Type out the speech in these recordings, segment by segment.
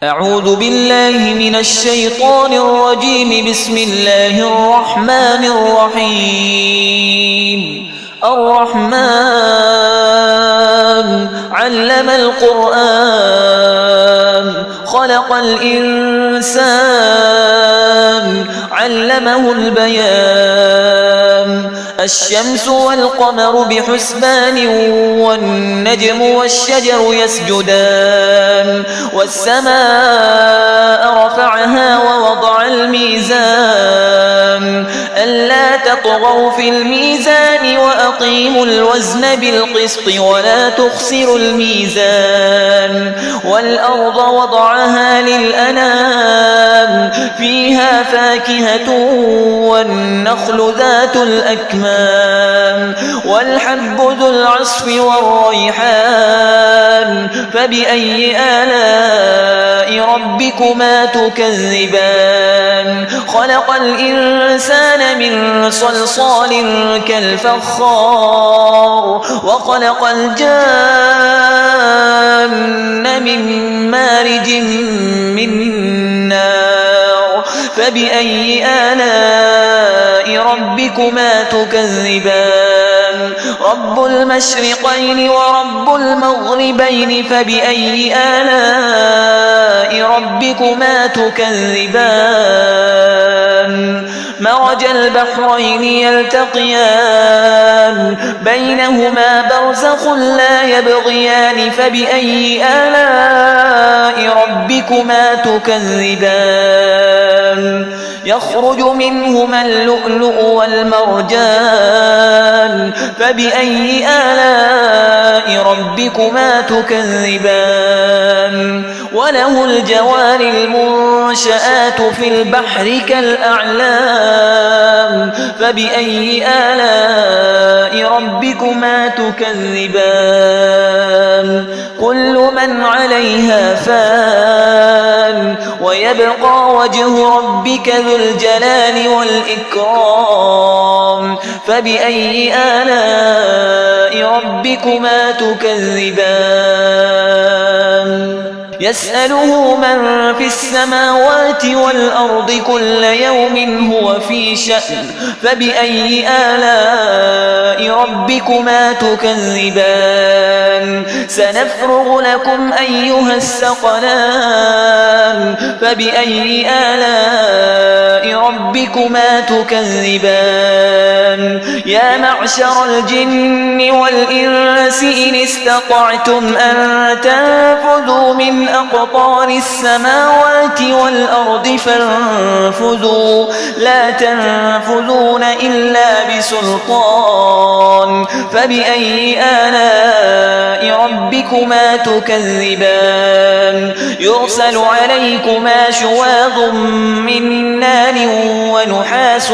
أعوذ بالله من الشيطان الرجيم. بسم الله الرحمن الرحيم. الرحمن علم القرآن خلق الإنسان علمه البيان. الشمس والقمر بحسبان والنجم والشجر يسجدان. والسماء رفعها ووضع الميزان ألا تطغوا في الميزان وأقيموا الوزن بالقسط ولا تخسروا الميزان. والأرض وضعها للأنام فيها فاكهة والنخل ذات الأكمام والحب ذو العصف والريحان. فبأي آلاء ربكما تكذبان؟ خلق الإنسان من صلصال كالفخار وخلق الجان من مارج من نار. فبأي آلاء ربكما تكذبان؟ رب المشرقين ورب المغربين. فبأي آلاء ربكما تكذبان؟ مرج البحرين يلتقيان بينهما برزخ لا يبغيان. فبأي آلاء ربكما تكذبان؟ يخرج منهما اللؤلؤ والمرجان. فبأي آلاء ربكما تكذبان؟ وله الجوار المنشآت في البحر كالأعلام. فبأي آلاء ربكما تكذبان؟ كل من عليها فان ويبقى وجه ربك ذو الجلال والإكرام. فبأي آلاء ربكما تكذبان؟ يسأله من في السماوات والأرض كل يوم هو في شأن. فبأي آلاء ربكما تكذبان؟ سنفرغ لكم أيها الثقلان. فبأي آلاء ربكما تكذبان؟ يا معشر الجن والإنس إن استطعتم أن تنفذوا من أقطار السماوات والأرض فانفذوا لا تنفذون إلا بسلطان. فبأي آلاء ربكما تكذبان؟ يرسل عليكما شواظ من نار ونحاس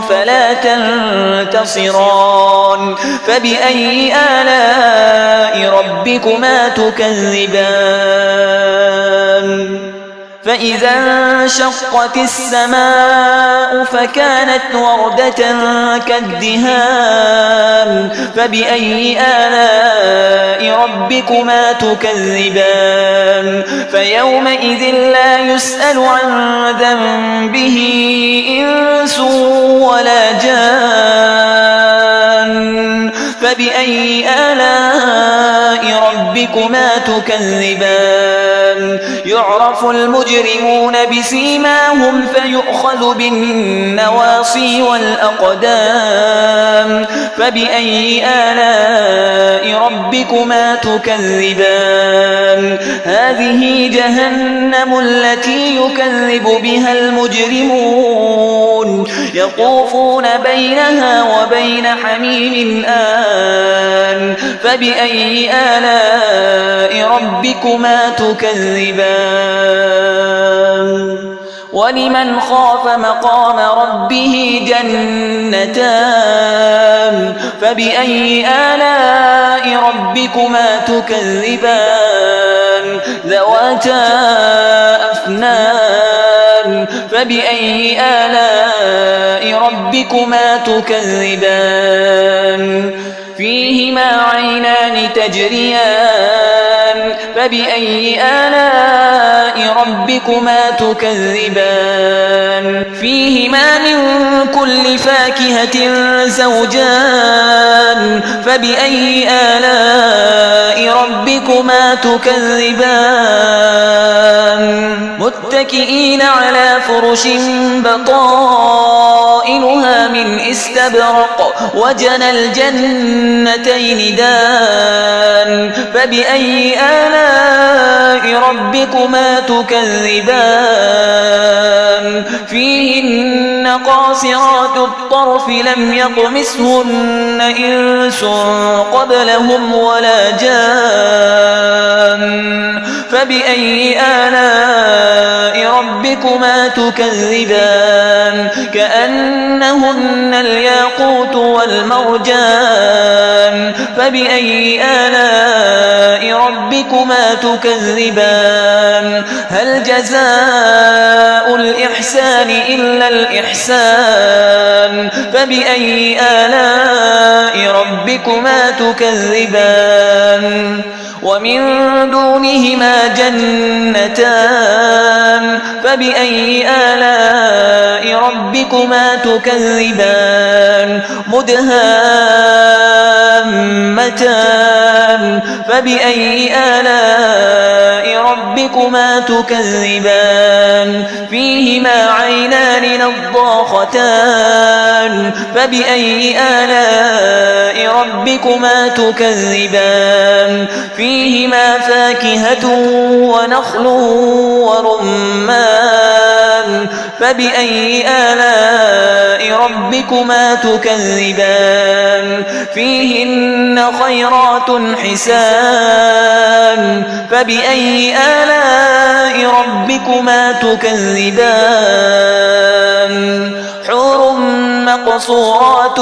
فلا تنتصران. فبأي آلاء ربكما تكذبان؟ فإذا انشقت السماء فكانت وردة كالدهان. فبأي آلاء ربكما تكذبان؟ فيومئذ لا يسأل عن ذنبه إنس ولا جان. فبأي آلاء ربكما تكذبان؟ يعرف المجرمون بسيماهم فيؤخذ بالنواصي والأقدام. فبأي آلاء ربكما تكذبان؟ هذه جهنم التي يكذب بها المجرمون يطوفون بينها وبين حميم آن. فبأي آلاء ربكما تكذبان؟ ولمن خاف مقام ربه جنتان. فبأي آلاء ربكما تكذبان؟ ذواتا أفنان. فبأي آلاء ربكما تكذبان؟ فيهما عينان تجريان فبأي آلاء ربكما تكذبان فيهما من كل فاكهة زوجان فبأي آلاء ربكما تكذبان متكئين على فرش بطائنها من استبرق وجنى الجنتين دان فبأي آلاء ربكما تكذبان فيهن قاصرات الطرف لم يطمثهن إنس قبلهم ولا جان فبأي آلاء ربكما تكذبان كأنهن الياقوت والمرجان فبأي آلاء ربكما تكذبان هل جزاء الإحسان إلا الإحسان فبأي آلاء ربكما تكذبان ومن دونهما جنتان فبأي آلاء ربكما تكذبان مدهامتان فبأي آلاء ربكما تكذبان فيهما عينان نضاختان فبأي آلاء ربكما تكذبان فيهما فاكهة ونخل ورمان فبأي آلاء ربكما تكذبان فيهن خيرات حسان فبأي آلاء ربكما تكذبان حور مقصورات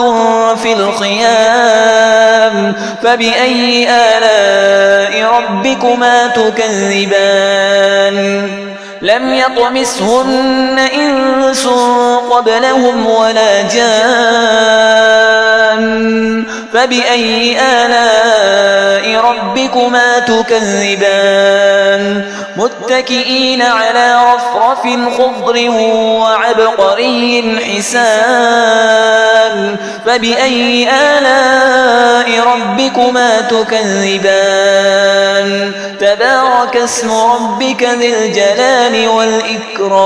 في الخيام فبأي آلاء ربكما تكذبان لم يطمثهن إنس قبلهم ولا جان فبأي آلاء ربكما تكذبان متكئين على رفرف خضر وعبقري حسان فبأي آلاء ربكما تكذبان تبارك اسم ربك ذي الجلال والإكرام